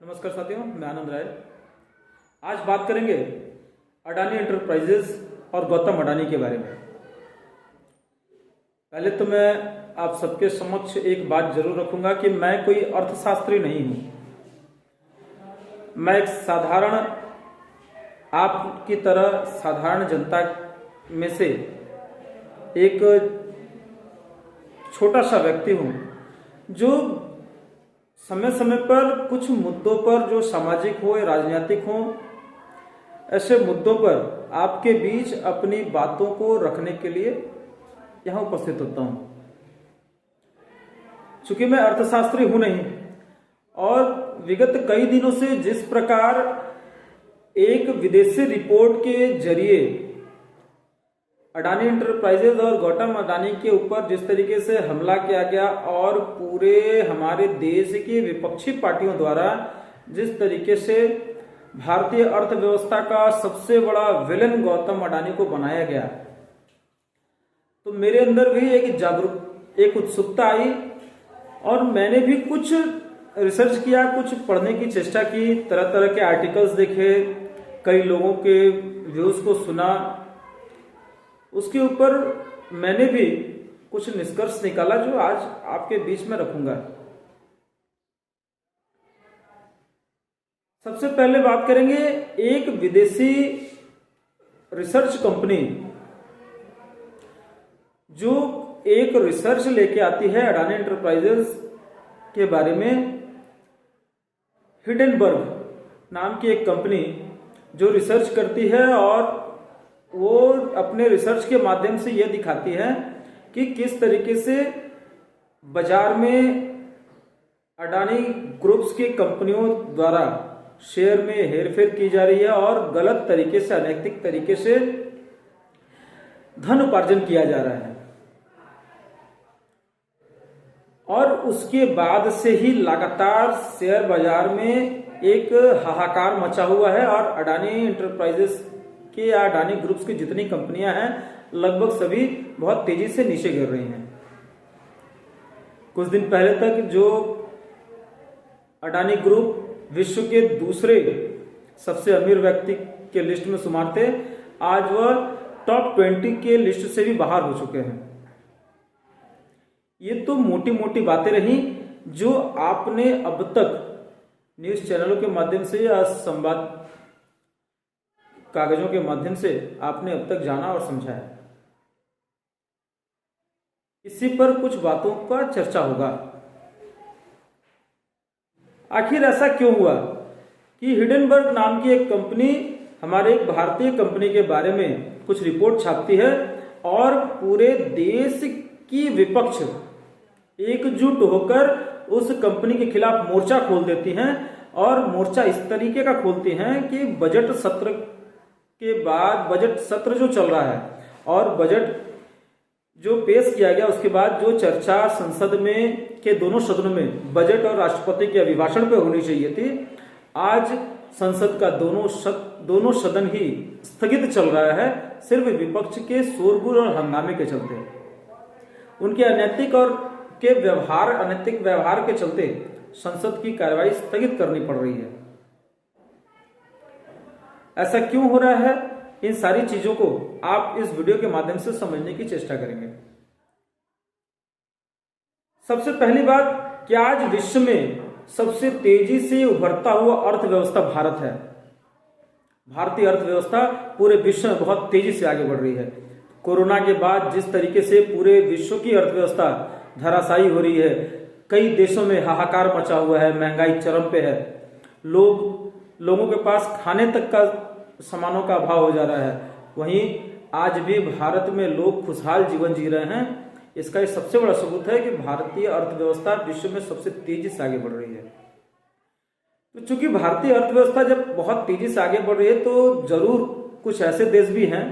नमस्कार साथियों, मैं आनंद राय। आज बात करेंगे अडानी एंटरप्राइजेस और गौतम अडानी के बारे में। पहले तो मैं आप सबके समक्ष एक बात जरूर रखूंगा कि मैं कोई अर्थशास्त्री नहीं हूं। मैं एक साधारण, आपकी तरह साधारण जनता में से एक छोटा सा व्यक्ति हूं जो समय समय पर कुछ मुद्दों पर, जो सामाजिक हो या राजनीतिक हो, ऐसे मुद्दों पर आपके बीच अपनी बातों को रखने के लिए यहां उपस्थित होता हूं। चूंकि मैं अर्थशास्त्री हूं नहीं, और विगत कई दिनों से जिस प्रकार एक विदेशी रिपोर्ट के जरिए अडानी एंटरप्राइजेज और गौतम अडानी के ऊपर जिस तरीके से हमला किया गया और पूरे हमारे देश की विपक्षी पार्टियों द्वारा जिस तरीके से भारतीय अर्थव्यवस्था का सबसे बड़ा विलेन गौतम अडानी को बनाया गया, तो मेरे अंदर भी एक उत्सुकता आई और मैंने भी कुछ रिसर्च किया, कुछ पढ़ने की चेष्टा की, तरह तरह के आर्टिकल्स देखे, कई लोगों के व्यूज को सुना। उसके ऊपर मैंने भी कुछ निष्कर्ष निकाला जो आज आपके बीच में रखूंगा। सबसे पहले बात करेंगे एक विदेशी रिसर्च कंपनी जो एक रिसर्च लेके आती है अडानी एंटरप्राइजेस के बारे में। हिडेनबर्ग नाम की एक कंपनी जो रिसर्च करती है और वो अपने रिसर्च के माध्यम से यह दिखाती है कि किस तरीके से बाजार में अडानी ग्रुप्स की कंपनियों द्वारा शेयर में हेरफेर की जा रही है और गलत तरीके से, अनैतिक तरीके से धन उपार्जन किया जा रहा है। और उसके बाद से ही लगातार शेयर बाजार में एक हाहाकार मचा हुआ है और अडानी एंटरप्राइजेस के या अडानी ग्रुप्स की जितनी कंपनियां हैं लगभग सभी बहुत तेजी से नीचे गिर रही हैं। कुछ दिन पहले तक जो अडानी ग्रुप विश्व के दूसरे सबसे अमीर व्यक्ति के लिस्ट में शुमार थे, आज वह टॉप 20 के लिस्ट से भी बाहर हो चुके हैं। ये तो मोटी मोटी बातें रही जो आपने अब तक न्यूज चैनलों के माध्यम से या संवाद कागजों के माध्यम से आपने अब तक जाना और समझा है। इसी पर कुछ बातों का चर्चा होगा। आखिर ऐसा क्यों हुआ कि हिडेनबर्ग नाम की एक कंपनी हमारे एक भारतीय कंपनी के बारे में कुछ रिपोर्ट छापती है और पूरे देश की विपक्ष एकजुट होकर उस कंपनी के खिलाफ मोर्चा खोल देती हैं। और मोर्चा इस तरीके का खोलती हैं कि बजट सत्र के बाद, बजट सत्र जो चल रहा है और बजट जो पेश किया गया उसके बाद जो चर्चा संसद में के दोनों सदनों में बजट और राष्ट्रपति के अभिभाषण पे होनी चाहिए थी, आज संसद का दोनों सदन ही स्थगित चल रहा है, सिर्फ विपक्ष के शोरगुल और हंगामे के चलते। उनके अनैतिक व्यवहार के चलते संसद की कार्यवाही स्थगित करनी पड़ रही है। ऐसा क्यों हो रहा है, इन सारी चीजों को आप इस वीडियो के माध्यम से समझने की चेष्टा करेंगे। सबसे पहली बात कि आज विश्व में सबसे तेजी से उभरता हुआ अर्थव्यवस्था भारत है। भारतीय अर्थव्यवस्था पूरे विश्व में बहुत तेजी से आगे बढ़ रही है। कोरोना के बाद जिस तरीके से पूरे विश्व की अर्थव्यवस्था धराशायी हो रही है, कई देशों में हाहाकार मचा हुआ है, महंगाई चरम पे है, लोगों के पास खाने तक का सामानों का अभाव हो जा रहा है, वहीं आज भी भारत में लोग खुशहाल जीवन जी रहे हैं। इसका एक सबसे बड़ा सबूत है कि भारतीय अर्थव्यवस्था विश्व में सबसे तेजी से आगे बढ़ रही है। तो चूंकि भारतीय अर्थव्यवस्था जब बहुत तेजी से आगे बढ़ रही है, तो जरूर कुछ ऐसे देश भी हैं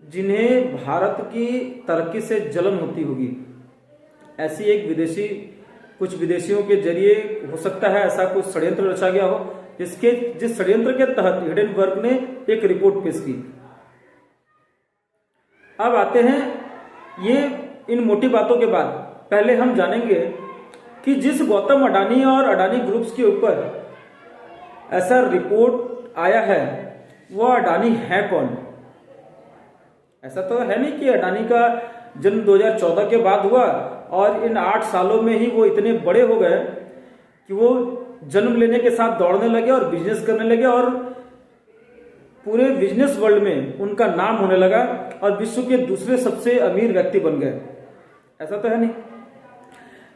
जिन्हें भारत की तरक्की से जलन होती होगी। ऐसी कुछ विदेशियों के जरिए हो सकता है ऐसा कुछ षड्यंत्र रचा गया हो, जिस षड्यंत्र के तहत हिडेनबर्ग ने एक रिपोर्ट पेश की। अब आते हैं ये इन मोटी बातों के बाद पहले हम जानेंगे कि जिस गौतम अडानी और अडानी ग्रुप्स के ऊपर ऐसा रिपोर्ट आया है, वह अडानी है कौन? ऐसा तो है नहीं कि अडानी का जन्म 2014 के बाद हुआ और इन 8 सालों में ही वो इतने बड़े हो गए कि वो जन्म लेने के साथ दौड़ने लगे और बिजनेस करने लगे और पूरे बिजनेस वर्ल्ड में उनका नाम होने लगा और विश्व के दूसरे सबसे अमीर व्यक्ति बन गए। ऐसा तो है नहीं।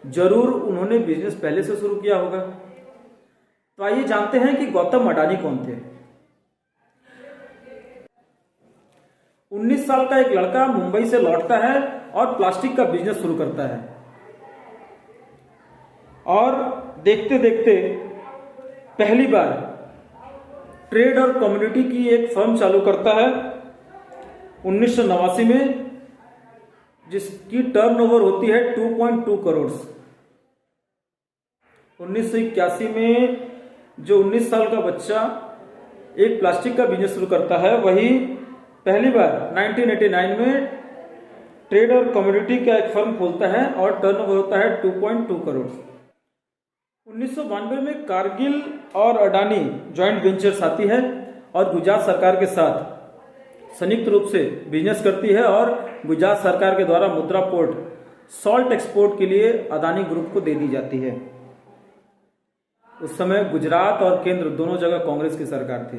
जरूर उन्होंने बिजनेस पहले से शुरू किया होगा। तो आइए जानते हैं कि गौतम अडानी कौन थे। 19 साल का एक लड़का मुंबई से लौटता है और प्लास्टिक का बिजनेस शुरू करता है और देखते देखते पहली बार ट्रेड और कम्युनिटी की एक फर्म चालू करता है 1989 में, जिसकी टर्नओवर होती है 2.2 करोड़। 1981 में जो 19 साल का बच्चा एक प्लास्टिक का बिजनेस शुरू करता है, वही पहली बार 1989 में ट्रेड और कम्युनिटी का एक फर्म खोलता है और टर्नओवर होता है 2.2 करोड़। 1992 में कारगिल और अडानी जॉइंट वेंचर्स आती है और गुजरात सरकार के साथ संयुक्त रूप से बिजनेस करती है और गुजरात सरकार के द्वारा मुद्रा पोर्ट सॉल्ट एक्सपोर्ट के लिए अडानी ग्रुप को दे दी जाती है। उस समय गुजरात और केंद्र दोनों जगह कांग्रेस की सरकार थी,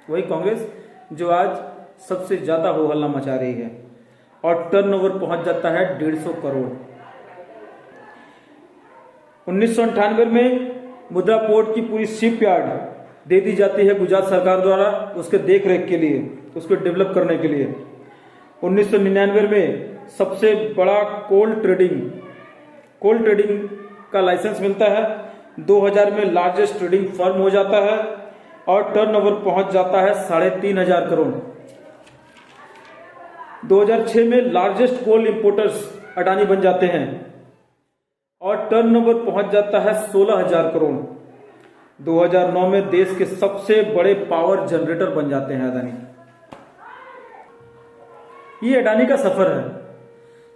वही कांग्रेस जो आज सबसे ज्यादा हो हल्ला मचा रही है और टर्नओवर पहुंच जाता है 150 करोड़। 1998 में मुद्रा पोर्ट की पूरी शिप यार्ड दे दी जाती है गुजरात सरकार द्वारा उसके देख रेख के लिए, उसको डेवलप करने के लिए। 1999 में सबसे बड़ा कोल ट्रेडिंग का लाइसेंस मिलता है। 2000 में लार्जेस्ट ट्रेडिंग फर्म हो जाता है और टर्नओवर पहुंच जाता है 3500 करोड़। 2006 में लार्जेस्ट कोल इंपोर्टर्स अडानी बन जाते हैं और टर्नओवर पहुंच जाता है 16000 करोड़। 2009 में देश के सबसे बड़े पावर जनरेटर बन जाते हैं अडानी। ये अडानी का सफर है।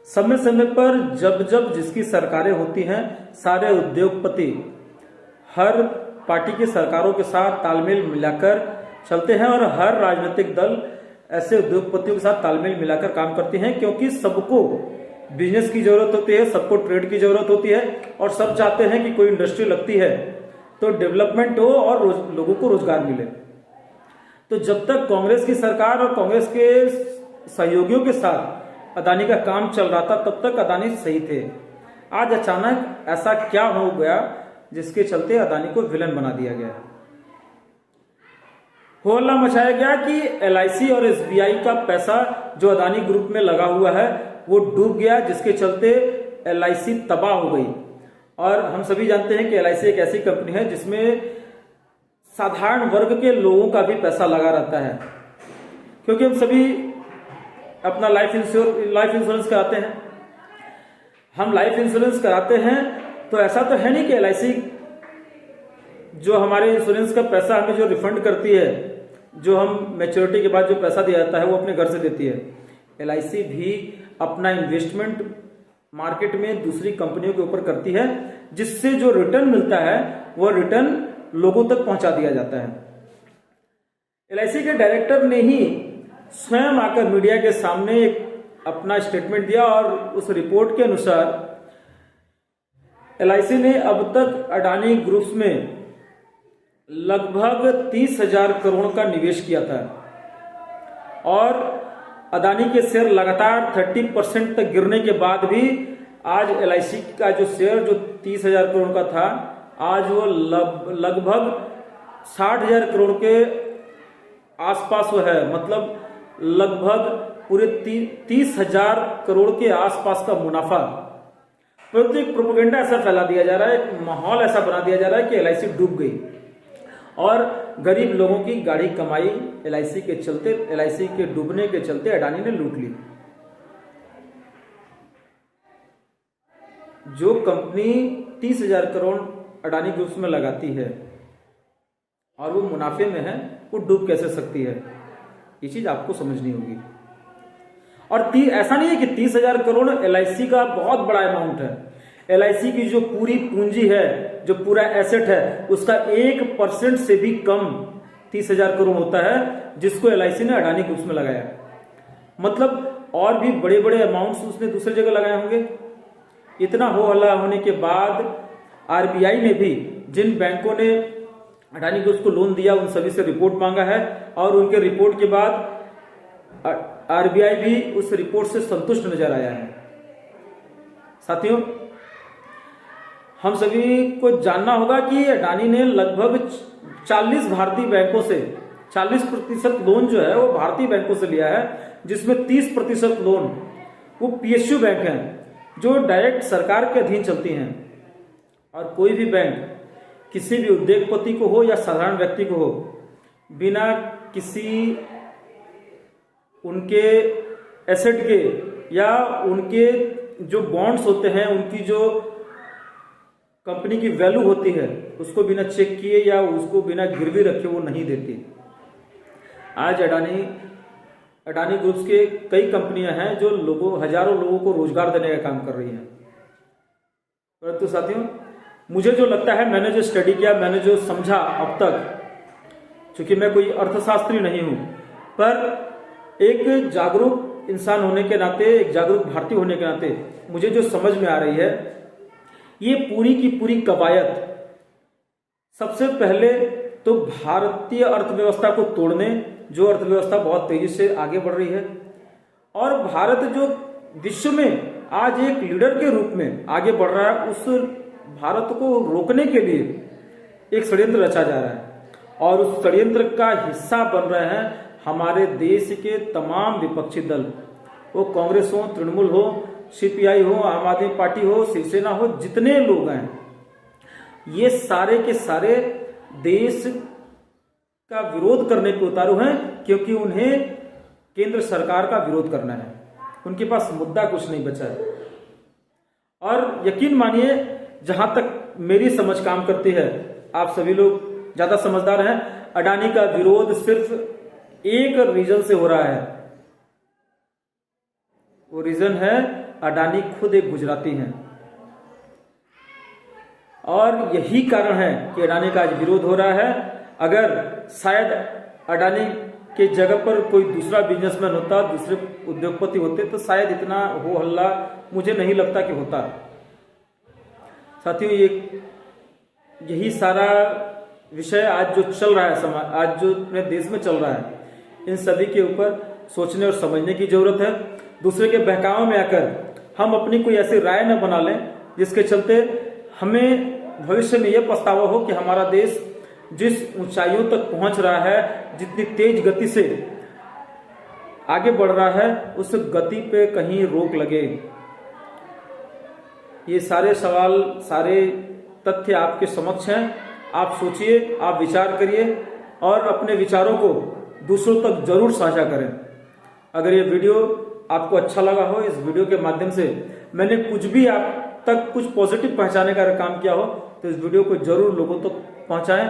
समय समय पर जब जब जिसकी सरकारें होती हैं, सारे उद्योगपति हर पार्टी की सरकारों के साथ तालमेल मिलाकर चलते हैं और हर राजनीतिक दल ऐसे उद्योगपतियों के साथ तालमेल मिलाकर काम करते हैं, क्योंकि सबको बिजनेस की जरूरत होती है, सबको ट्रेड की जरूरत होती है और सब चाहते हैं कि कोई इंडस्ट्री लगती है तो डेवलपमेंट हो और लोगों को रोजगार मिले। तो जब तक कांग्रेस की सरकार और कांग्रेस के सहयोगियों के साथ अडानी का काम चल रहा था, तब तक अडानी सही थे। आज अचानक ऐसा क्या हो गया जिसके चलते अडानी को विलन बना दिया गया, हल्ला मचाया गया कि LIC और SBI का पैसा जो अडानी ग्रुप में लगा हुआ है वो डूब गया, जिसके चलते LIC तबाह हो गई। और हम सभी जानते हैं कि LIC एक ऐसी कंपनी है जिसमें साधारण वर्ग के लोगों का भी पैसा लगा रहता है, क्योंकि हम सभी अपना लाइफ इंश्योरेंस कराते हैं। हम लाइफ इंश्योरेंस कराते हैं तो ऐसा तो है नहीं कि LIC जो हमारे इंश्योरेंस का पैसा हमें जो रिफंड करती है, जो हम मैच्योरिटी के बाद जो पैसा दिया जाता है वो अपने घर से देती है। LIC भी अपना इन्वेस्टमेंट मार्केट में दूसरी कंपनियों के ऊपर करती है, जिससे जो रिटर्न मिलता है वो रिटर्न लोगों तक पहुंचा दिया जाता है। LIC के डायरेक्टर ने ही स्वयं आकर मीडिया के सामने एक अपना स्टेटमेंट दिया और उस रिपोर्ट के अनुसार LIC ने अब तक अडानी ग्रुप्स में लगभग 30,000 करोड़ का निवेश किया था और अडानी के शेयर लगातार 30% तक गिरने के बाद भी आज LIC का जो शेयर जो 30,000 करोड़ का था, आज वो लगभग 60,000 करोड़ के आसपास वो है। मतलब लगभग पूरे 30,000 करोड़ के आसपास का मुनाफा। परंतु एक प्रोपेगेंडा ऐसा फैला दिया जा रहा है, एक माहौल ऐसा बना दिया जा रहा है कि LIC डूब गई और गरीब लोगों की गाढ़ी कमाई LIC के चलते, LIC के डूबने के चलते अडानी ने लूट ली। जो कंपनी 30,000 करोड़ अडानी ग्रुप्स में लगाती है और वो मुनाफे में है, वो डूब कैसे सकती है? ये चीज आपको समझनी होगी। और ऐसा नहीं है कि 30,000 करोड़ LIC का बहुत बड़ा अमाउंट है। LIC की जो पूरी पूंजी है जो पूरा एसेट है उसका 1% से भी कम 30,000 करोड़ होता है, जिसको LIC ने अडानी ग्रुप्स में लगाया। मतलब और भी बड़े बड़े अमाउंट्स उसने दूसरी जगह लगाए होंगे। इतना हो हल्ला होने के बाद RBI ने भी जिन बैंकों ने अडानी ग्रुप्स को लोन दिया उन सभी से रिपोर्ट मांगा है, और उनके रिपोर्ट के बाद RBI भी उस रिपोर्ट से संतुष्ट नजर आया है। साथियों, हम सभी को जानना होगा कि अडानी ने लगभग 40 भारतीय बैंकों से 40% लोन जो है वो भारतीय बैंकों से लिया है, जिसमें 30% लोन वो PSU बैंक हैं जो डायरेक्ट सरकार के अधीन चलती हैं। और कोई भी बैंक किसी भी उद्योगपति को हो या साधारण व्यक्ति को हो, बिना किसी उनके एसेट के या उनके जो बॉन्ड्स होते हैं, उनकी जो कंपनी की वैल्यू होती है, उसको बिना चेक किए या उसको बिना गिरवी रखे वो नहीं देती। आज अडानी ग्रुप्स के कई कंपनियां हैं जो हजारों लोगों को रोजगार देने का काम कर रही हैं। परंतु साथियों, मुझे जो लगता है, मैंने जो स्टडी किया, मैंने जो समझा अब तक, क्योंकि मैं कोई अर्थशास्त्री नहीं हूं, पर एक जागरूक इंसान होने के नाते, एक जागरूक भारतीय होने के नाते मुझे जो समझ में आ रही है, ये पूरी की पूरी कवायद सबसे पहले तो भारतीय अर्थव्यवस्था को तोड़ने, जो अर्थव्यवस्था बहुत तेजी से आगे बढ़ रही है, और भारत जो विश्व में आज एक लीडर के रूप में आगे बढ़ रहा है, उस भारत को रोकने के लिए एक षड्यंत्र रचा जा रहा है। और उस षड्यंत्र का हिस्सा बन रहे हैं हमारे देश के तमाम विपक्षी दल, वो कांग्रेस हो, तृणमूल हो, CPI हो, आम आदमी पार्टी हो, शिवसेना हो, जितने लोग हैं, ये सारे के सारे देश का विरोध करने पे उतारू हैं, क्योंकि उन्हें केंद्र सरकार का विरोध करना है। उनके पास मुद्दा कुछ नहीं बचा है। और यकीन मानिए, जहां तक मेरी समझ काम करती है, आप सभी लोग ज्यादा समझदार हैं, अडानी का विरोध सिर्फ एक रीजन से हो रहा है। वो रीजन है, अडानी खुद एक गुजराती हैं, और यही कारण है कि अडानी का आज विरोध हो रहा है। अगर शायद अडानी के जगह पर कोई दूसरा बिजनेसमैन होता, दूसरे उद्योगपति होते, तो शायद इतना हो हल्ला मुझे नहीं लगता कि होता। साथियों, यही सारा विषय आज जो चल रहा है समाज, आज जो अपने देश में चल रहा है, इन सभी के ऊपर सोचने और समझने की जरूरत है। दूसरे के बहकावे में आकर हम अपनी कोई ऐसी राय न बना लें जिसके चलते हमें भविष्य में यह पछतावा हो कि हमारा देश जिस ऊंचाइयों तक पहुंच रहा है, जितनी तेज गति से आगे बढ़ रहा है, उस गति पे कहीं रोक लगे। ये सारे सवाल, सारे तथ्य आपके समक्ष हैं। आप सोचिए, आप विचार करिए, और अपने विचारों को दूसरों तक जरूर साझा करें। अगर ये वीडियो आपको अच्छा लगा हो, इस वीडियो के माध्यम से मैंने कुछ भी आप तक कुछ पॉजिटिव पहुंचाने का काम किया हो, तो इस वीडियो को जरूर लोगों तक पहुंचाएं,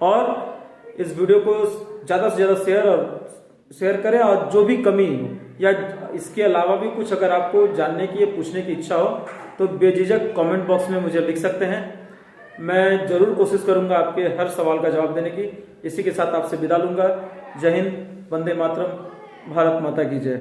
और इस वीडियो को ज्यादा से ज्यादा शेयर करें। और जो भी कमी या इसके अलावा भी कुछ अगर आपको जानने की या पूछने की इच्छा हो, तो बेझिझक कमेंट बॉक्स में मुझे लिख सकते हैं। मैं जरूर कोशिश करूंगा आपके हर सवाल का जवाब देने की। इसी के साथ आपसे विदा लूंगा। जय हिंद, वंदे मातरम, भारत माता की जय।